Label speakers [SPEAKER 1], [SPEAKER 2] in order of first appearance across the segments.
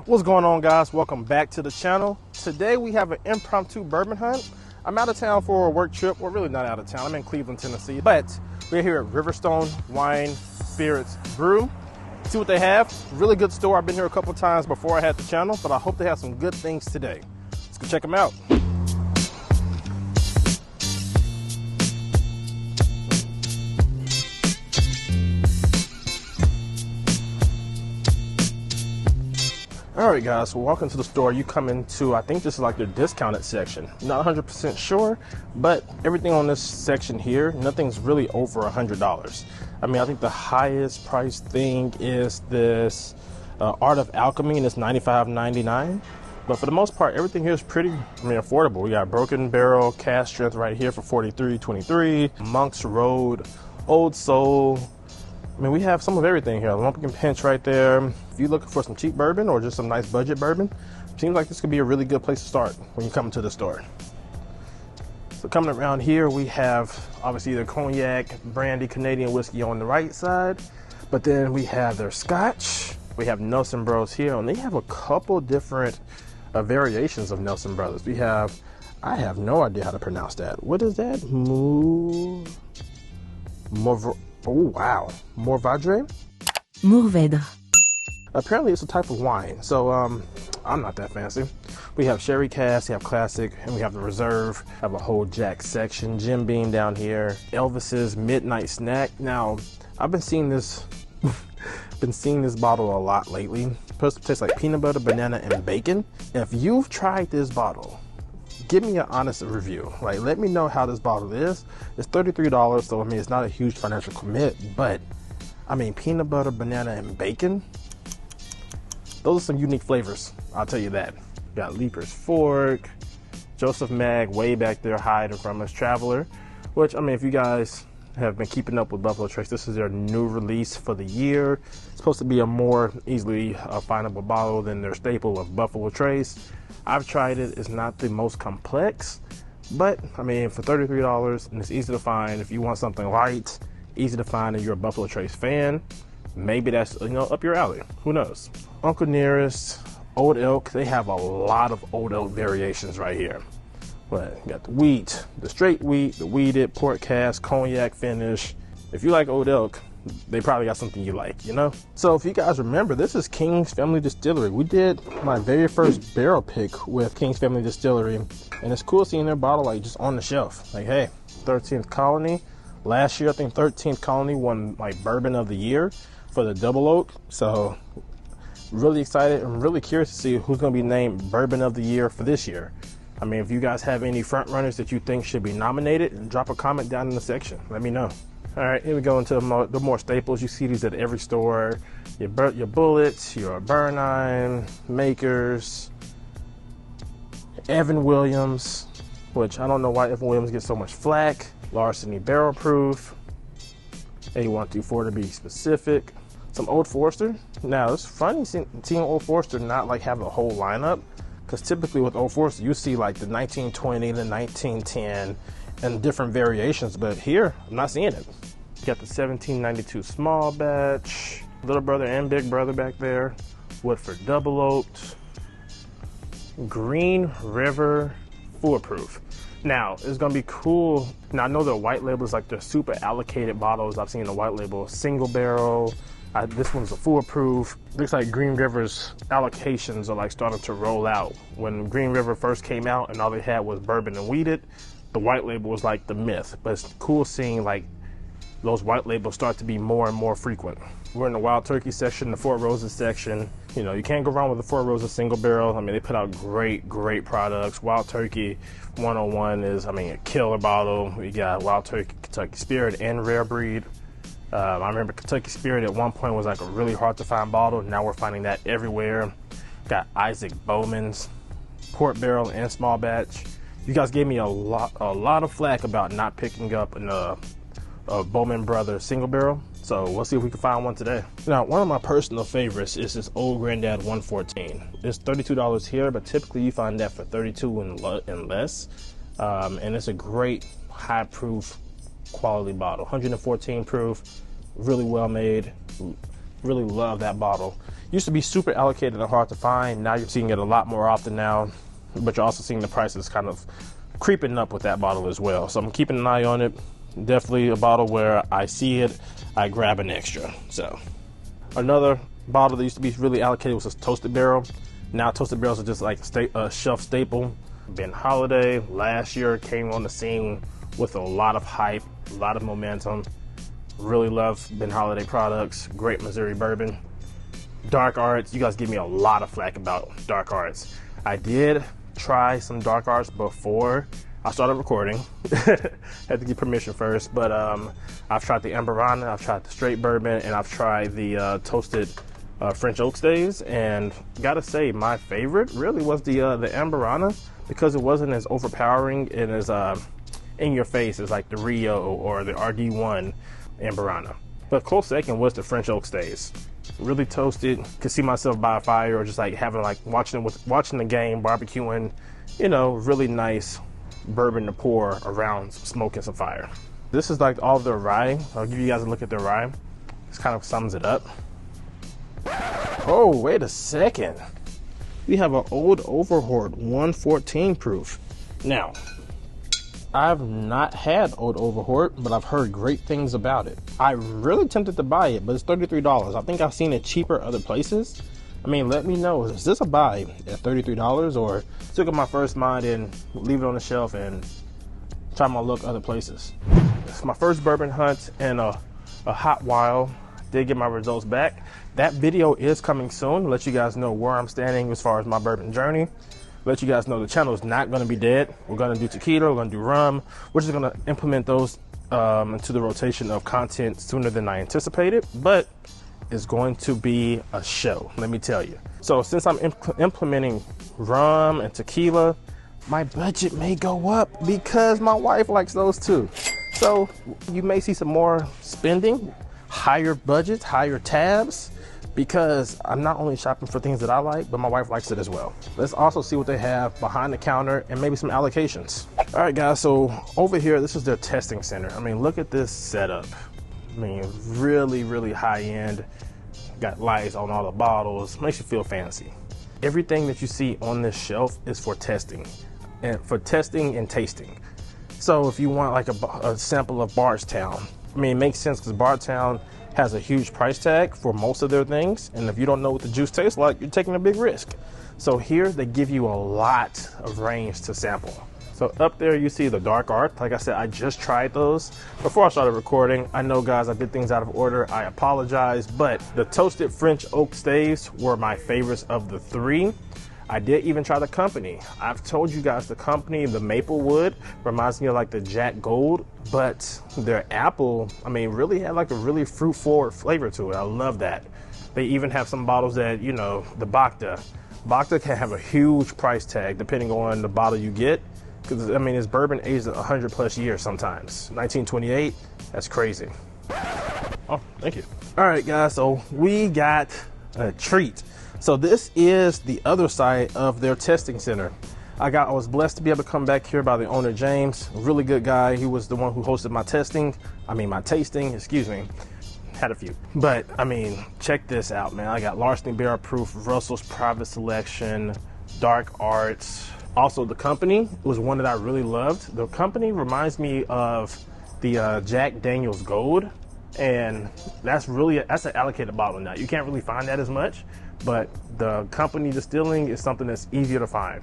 [SPEAKER 1] What's going on, guys? Welcome back to the channel. Today we have an impromptu bourbon hunt. I'm out of town for a work trip. We're really not out of town. I'm in Cleveland, Tennessee, but we're here at Riverstone Wine Spirits Brew. See what they have. Really good store. I've been here a couple times before I had the channel, but I hope they have some good things today. Let's go check them out. All right, guys, so walking to the store, you come into, I think this is like their discounted section. Not 100% sure, but everything on this section here, nothing's really over $100. I mean, I think the highest price thing is this Art of Alchemy, and it's $95.99. But for the most part, everything here is pretty, affordable. We got Broken Barrel Cask Strength right here for $43.23. Monk's Road, Old Soul. We have some of everything here. Lumpkin Pinch right there. If you're looking for some cheap bourbon or just some nice budget bourbon, seems like this could be a really good place to start when you come to the store. So coming around here, we have obviously the cognac, brandy, Canadian whiskey on the right side, but then we have their Scotch. We have Nelson Bros here, and they have a couple different variations of Nelson Brothers. We have, I have no idea how to pronounce that. What is that? Oh, wow. Mourvedre?
[SPEAKER 2] Mourvedre.
[SPEAKER 1] Apparently it's a type of wine, so I'm not that fancy. We have Sherry Cask, we have Classic, and we have the Reserve. Have a whole Jack section. Jim Beam down here. Elvis's Midnight Snack. Now, I've been seeing this bottle a lot lately. It's supposed to taste like peanut butter, banana, and bacon. If you've tried this bottle, give me an honest review. Like, let me know how this bottle is. It's $33, so it's not a huge financial commit, but peanut butter, banana, and bacon, those are some unique flavors, I'll tell you that. Got Leaper's Fork, Joseph Mag way back there hiding from us, Traveler, which, if you guys have been keeping up with Buffalo Trace, this is their new release for the year. It's supposed to be a more easily findable bottle than their staple of Buffalo Trace. I've tried it. It's not the most complex, but for $33, and it's easy to find. If you want something light, easy to find, and you're a Buffalo Trace fan, maybe that's up your alley. Who knows? Uncle Nearest, Old Elk. They have a lot of Old Elk variations right here. But you got the wheat, the straight wheat, the wheated, port cask, cognac finish. If you like Old Elk, they probably got something you like, So if you guys remember, this is King's Family Distillery. We did my very first barrel pick with King's Family Distillery, and it's cool seeing their bottle like just on the shelf. Like, hey, 13th Colony. Last year, I think 13th Colony won like Bourbon of the Year for the Double Oak. So really excited. I'm really curious to see who's going to be named Bourbon of the Year for this year. If you guys have any front runners that you think should be nominated, drop a comment down in the section. Let me know. All right, here we go into the more staples. You see these at every store. Your Bullets, your Bernine, Makers, Evan Williams, which I don't know why Evan Williams gets so much flack. Larceny Barrel Proof, A124 to be specific. Some Old Forester. Now, it's funny seeing Old Forester not like have a whole lineup, because typically with Old Forester, you see like the 1920, the 1910, and different variations, but here, I'm not seeing it. You got the 1792 small batch, Little Brother and Big Brother back there, Woodford Double Oaked, Green River Foolproof. Now, it's gonna be cool. Now, I know the white label is like the super allocated bottles. I've seen the white label single barrel. This one's a foolproof. Looks like Green River's allocations are like starting to roll out. When Green River first came out and all they had was bourbon and wheated, the white label was like the myth. But it's cool seeing like those white labels start to be more and more frequent. We're in the Wild Turkey section, the Four Roses section. You can't go wrong with the Four Roses single barrel. They put out great products. Wild Turkey 101 is, a killer bottle. We got Wild Turkey, Kentucky Spirit, and Rare Breed. I remember Kentucky Spirit at one point was like a really hard to find bottle. Now we're finding that everywhere. Got Isaac Bowman's Port Barrel and Small Batch. You guys gave me a lot of flack about not picking up a Bowman Brothers single barrel. So we'll see if we can find one today. Now, one of my personal favorites is this Old Granddad 114. It's $32 here, but typically you find that for $32 and less. And it's a great high proof quality bottle, 114 proof, really well made. Really love that bottle. Used to be super allocated and hard to find. Now you're seeing it a lot more often now, but you're also seeing the prices kind of creeping up with that bottle as well. So I'm keeping an eye on it. Definitely a bottle where I see it, I grab an extra. So another bottle that used to be really allocated was a Toasted Barrel. Now Toasted Barrels are just like a shelf staple. Ben Holiday last year came on the scene with a lot of hype, a lot of momentum. Really love Ben Holiday products. Great Missouri bourbon. Dark Arts, you guys give me a lot of flack about Dark Arts. I did try some Dark Arts before I started recording. Had to get permission first, but I've tried the Amberana, I've tried the straight bourbon, and I've tried the toasted French oak staves, and gotta say my favorite really was the Amberana, because it wasn't as overpowering and as in your face as like the Rio or the RD1 Amberana. But close second was the French oak staves. Really toasted, could see myself by a fire or just like having like watching the game, barbecuing, you know, really nice bourbon to pour around smoking some fire. This is like all the rye. I'll give you guys a look at the rye. This kind of sums it up. Oh, wait a second. We have an Old Overhoard 114 proof. Now, I've not had Old Overhoard, but I've heard great things about it. I'm really tempted to buy it, but it's $33. I think I've seen it cheaper other places. I mean, let me know, is this a buy at $33, or took it my first mind and leave it on the shelf and try my luck other places? It's my first bourbon hunt in a hot while. Did get my results back. That video is coming soon. Let you guys know where I'm standing as far as my bourbon journey. Let you guys know the channel is not going to be dead. We're going to do tequila, we're going to do rum. We're just going to implement those into the rotation of content sooner than I anticipated, but it's going to be a show, let me tell you. So since I'm implementing rum and tequila, my budget may go up because my wife likes those too. So you may see some more spending, higher budgets, higher tabs, because I'm not only shopping for things that I like, but my wife likes it as well. Let's also see what they have behind the counter and maybe some allocations. All right, guys, so over here, this is their testing center. I mean, look at this setup. I mean, really, really high end. Got lights on all the bottles, makes you feel fancy. Everything that you see on this shelf is for testing and tasting. So if you want like a sample of Bardstown, I mean, it makes sense because Bardstown has a huge price tag for most of their things, and if you don't know what the juice tastes like, you're taking a big risk. So here they give you a lot of range to sample. So up there you see the Dark Art. Like I said, I just tried those before I started recording. I know, guys, I did things out of order. I apologize, but the toasted French oak staves were my favorites of the three. I did even try the company. I've told you guys the company, the Maplewood, reminds me of like the Jack Gold, but their apple, I mean, really had like a really fruit forward flavor to it. I love that. They even have some bottles that, you know, the Bacta. Bacta can have a huge price tag depending on the bottle you get. Because, I mean, it's bourbon aged 100 plus years sometimes. 1928, that's crazy. Oh, thank you. All right, guys, so we got a treat. So this is the other side of their testing center. I was blessed to be able to come back here by the owner, James. Really good guy. He was the one who hosted my tasting, excuse me. Had a few. But, I mean, check this out, man. I got Larceny Barrel Proof, Russell's Private Selection, Dark Arts. Also, the company was one that I really loved. The company reminds me of the Jack Daniel's Gold. And that's an allocated bottle now. You can't really find that as much, but the company distilling is something that's easier to find.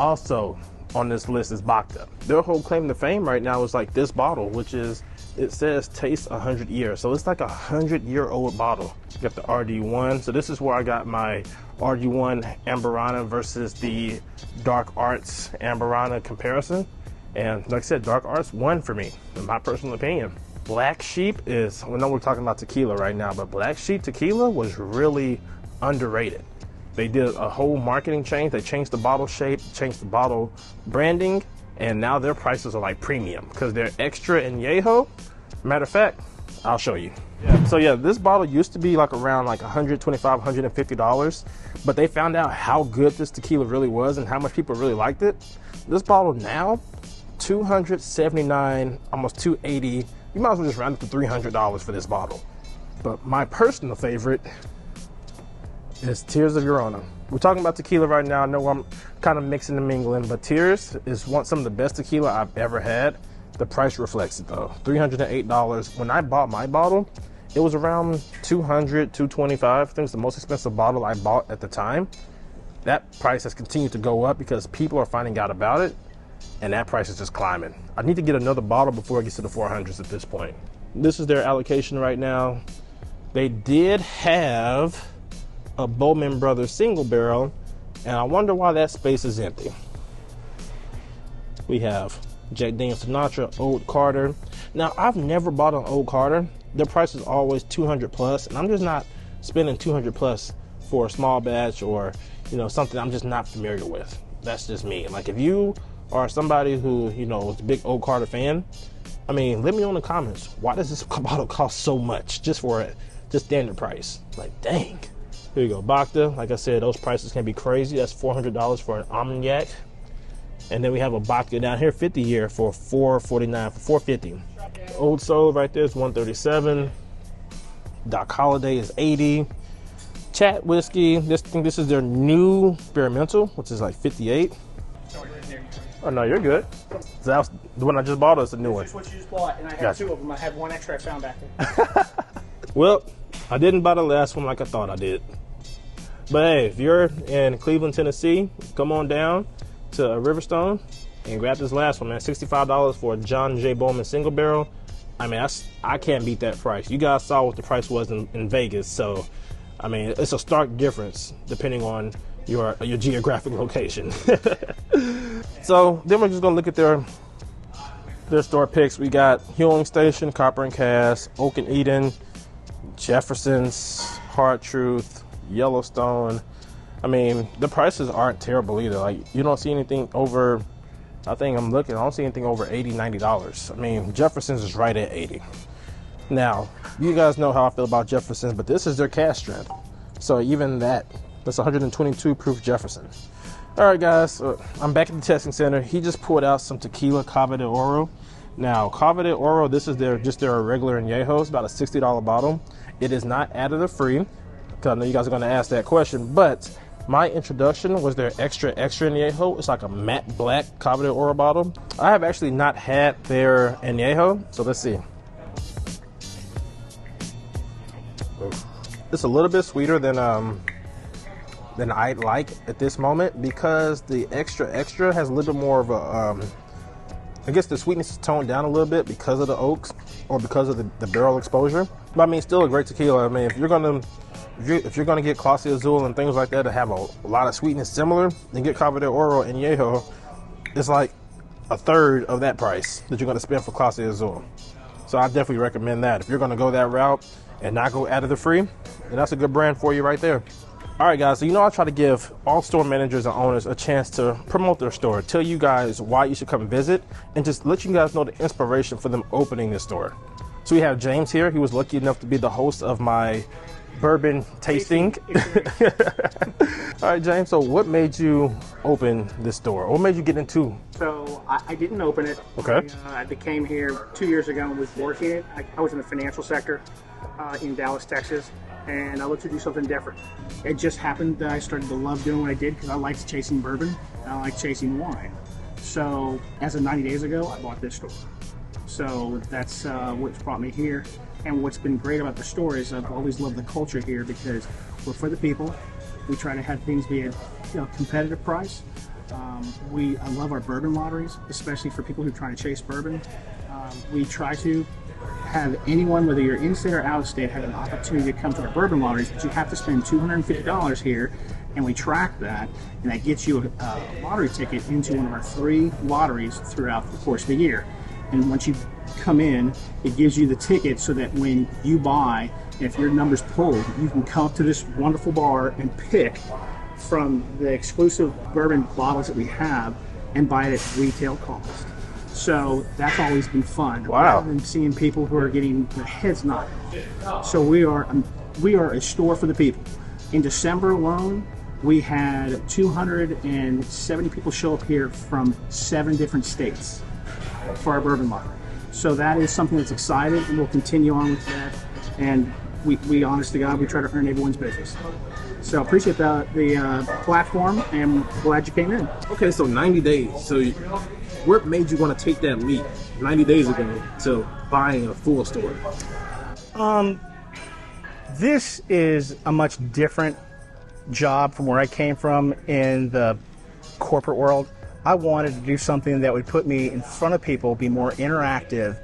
[SPEAKER 1] Also on this list is Bacta. Their whole claim to fame right now is like this bottle, which is, it says taste 100 years. So it's like 100-year-old bottle. You got the RD1. So this is where I got my RD1 Amberana versus the Dark Arts Amberana comparison. And like I said, Dark Arts won for me, in my personal opinion. Black Sheep is, I know we're talking about tequila right now, but Black Sheep tequila was really underrated. They did a whole marketing change. They changed the bottle shape, changed the bottle branding, and now their prices are like premium because they're extra and Yeho. Matter of fact, I'll show you. Yeah. So yeah, this bottle used to be like around like $125, $150, but they found out how good this tequila really was and how much people really liked it. This bottle now, $279, almost $280. You might as well just round it to $300 for this bottle. But my personal favorite is Tears of Llorona. We're talking about tequila right now. I know I'm kind of mixing and mingling, but Tears is some of the best tequila I've ever had. The price reflects it though. $308. When I bought my bottle, it was around $200, $225. I think it's the most expensive bottle I bought at the time. That price has continued to go up because people are finding out about it, and that price is just climbing. I need to get another bottle before it gets to the 400s at this point. This is their allocation right now. They did have a Bourbon Brothers single barrel, and I wonder why that space is empty. We have Jack Daniel's Sinatra, Old Carter. Now, I've never bought an Old Carter. Their price is always 200 plus, and I'm just not spending 200 plus for a small batch or, you know, something I'm just not familiar with. That's just me. Like, if you are somebody who, you know, is a big Old Carter fan, I mean, let me know in the comments, why does this bottle cost so much just for a just standard price? Like, dang. Here you go, Bacta. Like I said, those prices can be crazy. That's $400 for an Armagnac. And then we have a Bacta down here, 50 year for $449 for $450. Old Soul right there is $137. Doc Holliday is $80. Chat Whiskey, this is their new experimental, which is like $58. Oh no, you're good. So that was the one I just bought. Us a new one.
[SPEAKER 2] This is what you just bought, and I have two of them. I have one extra I found back there.
[SPEAKER 1] Well, I didn't buy the last one like I thought I did. But hey, if you're in Cleveland, Tennessee, come on down to Riverstone and grab this last one, man. $65 for a John J. Bowman single barrel. I mean, I can't beat that price. You guys saw what the price was in Vegas, so I mean, it's a stark difference depending on your geographic location. So then we're just gonna look at their store picks. We got Hewling Station, Copper and Cass, Oak and Eden, Jefferson's, Hard Truth, Yellowstone. I mean, the prices aren't terrible either. Like, you don't see anything over, I don't see anything over $80, $90. I mean, Jefferson's is right at 80. Now, you guys know how I feel about Jefferson's, but this is their cask strength. So even that's 122 proof Jefferson. All right, guys, I'm back at the testing center. He just pulled out some tequila Cava de Oro. Now, Cava de Oro, this is their regular añejo. It's about a $60 bottle. It is not additive free, because I know you guys are going to ask that question, but my introduction was their extra añejo. It's like a matte black Cava de Oro bottle. I have actually not had their añejo, so let's see. It's a little bit sweeter than I'd like at this moment, because the extra has a little bit more of a I guess the sweetness is toned down a little bit because of the oaks or because of the barrel exposure. But I mean, still a great tequila. I mean, if you're gonna get Clase Azul and things like that to have a lot of sweetness similar, then get Cava de Oro and Añejo. It's like a third of that price that you're gonna spend for Clase Azul. So I definitely recommend that. If you're gonna go that route and not go additive free, then that's a good brand for you right there. All right, guys, so you know I try to give all store managers and owners a chance to promote their store, tell you guys why you should come visit, and just let you guys know the inspiration for them opening this store. So we have James here. He was lucky enough to be the host of my bourbon tasting. All right, James, so what made you open this store? What made you get into?
[SPEAKER 2] So I didn't open it.
[SPEAKER 1] Okay.
[SPEAKER 2] I became here 2 years ago and was working it. I was in the financial sector in Dallas, Texas, and I looked to do something different. It just happened that I started to love doing what I did because I liked chasing bourbon and I liked chasing wine. So as of 90 days ago, I bought this store. So that's what's brought me here. And what's been great about the store is I've always loved the culture here because we're for the people. We try to have things be at competitive price. I love our bourbon lotteries, especially for people who are trying to chase bourbon. We try to have anyone, whether you're in state or out of state, have an opportunity to come to our bourbon lotteries, but you have to spend $250 here, and we track that, and that gets you a lottery ticket into one of our 3 lotteries throughout the course of the year. And once you come in, it gives you the ticket so that when you buy, if your number's pulled, you can come up to this wonderful bar and pick from the exclusive bourbon bottles that we have and buy it at retail cost. So that's always been fun.
[SPEAKER 1] Wow.
[SPEAKER 2] Rather than seeing people who are getting their heads knocked off. So we are a store for the people. In December alone, we had 270 people show up here from 7 different states for our bourbon lottery. So that is something that's exciting, and we'll continue on with that. And we honest to God, we try to earn everyone's business. So appreciate the platform, and glad you came in.
[SPEAKER 1] Okay, so 90 days. So what made you want to take that leap 90 days ago to buying a full store?
[SPEAKER 2] This is a much different job from where I came from in the corporate world. I wanted to do something that would put me in front of people, be more interactive,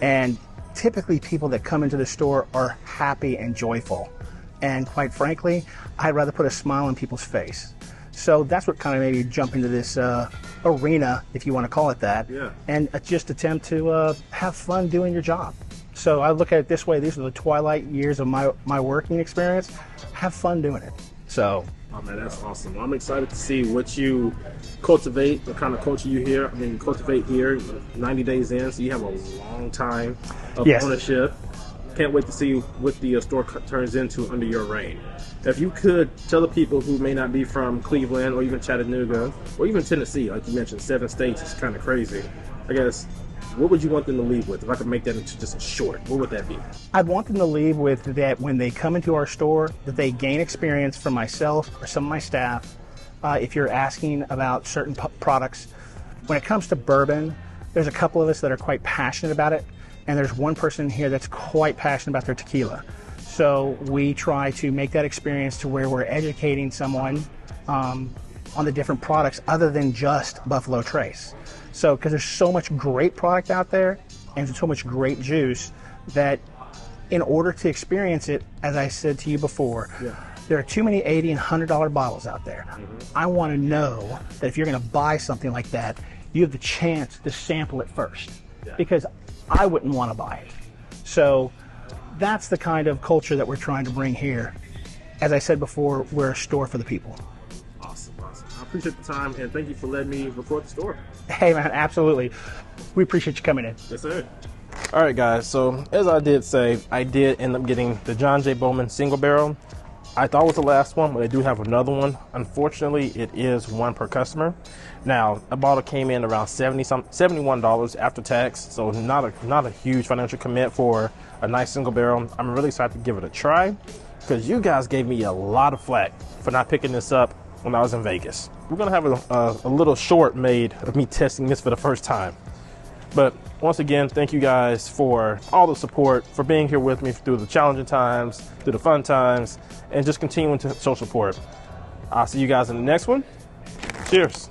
[SPEAKER 2] and typically people that come into the store are happy and joyful. And quite frankly, I'd rather put a smile on people's face. So that's what kind of made me jump into this arena, if you want to call it that, and just attempt to have fun doing your job. So I look at it this way: these are the twilight years of my working experience. Have fun doing it. So.
[SPEAKER 1] Oh man, that's awesome. I'm excited to see what you cultivate, the kind of culture you cultivate here 90 days in. So you have a long time of ownership. Can't wait to see what the store turns into under your reign. If you could tell the people who may not be from Cleveland or even Chattanooga or even Tennessee, like you mentioned, 7 states is kind of crazy. I guess, what would you want them to leave with? If I could make that into just a short, what would that be?
[SPEAKER 2] I'd want them to leave with that when they come into our store, that they gain experience from myself or some of my staff. If you're asking about certain products, when it comes to bourbon, there's a couple of us that are quite passionate about it, and there's one person here that's quite passionate about their tequila. So we try to make that experience to where we're educating someone on the different products other than just Buffalo Trace. So, because there's so much great product out there and so much great juice that in order to experience it, as I said to you before, there are too many $80 and $100 bottles out there. I want to know that if you're going to buy something like that, you have the chance to sample it first, because I wouldn't want to buy it. So that's the kind of culture that we're trying to bring here. As I said before, we're a store for the people.
[SPEAKER 1] Awesome. I appreciate the time, and thank you for letting me record the store.
[SPEAKER 2] Hey man, absolutely. We appreciate you coming in.
[SPEAKER 1] Yes, sir. All right, guys. So as I did say, I did end up getting the John J. Bowman single barrel. I thought it was the last one, but I do have another one. Unfortunately, it is one per customer. Now, a bottle came in around $71 after tax, so not a huge financial commit for a nice single barrel. I'm really excited to give it a try because you guys gave me a lot of flack for not picking this up when I was in Vegas. We're gonna have a little short made of me testing this for the first time. But once again, thank you guys for all the support, for being here with me through the challenging times, through the fun times, and just continuing to show support. I'll see you guys in the next one. Cheers.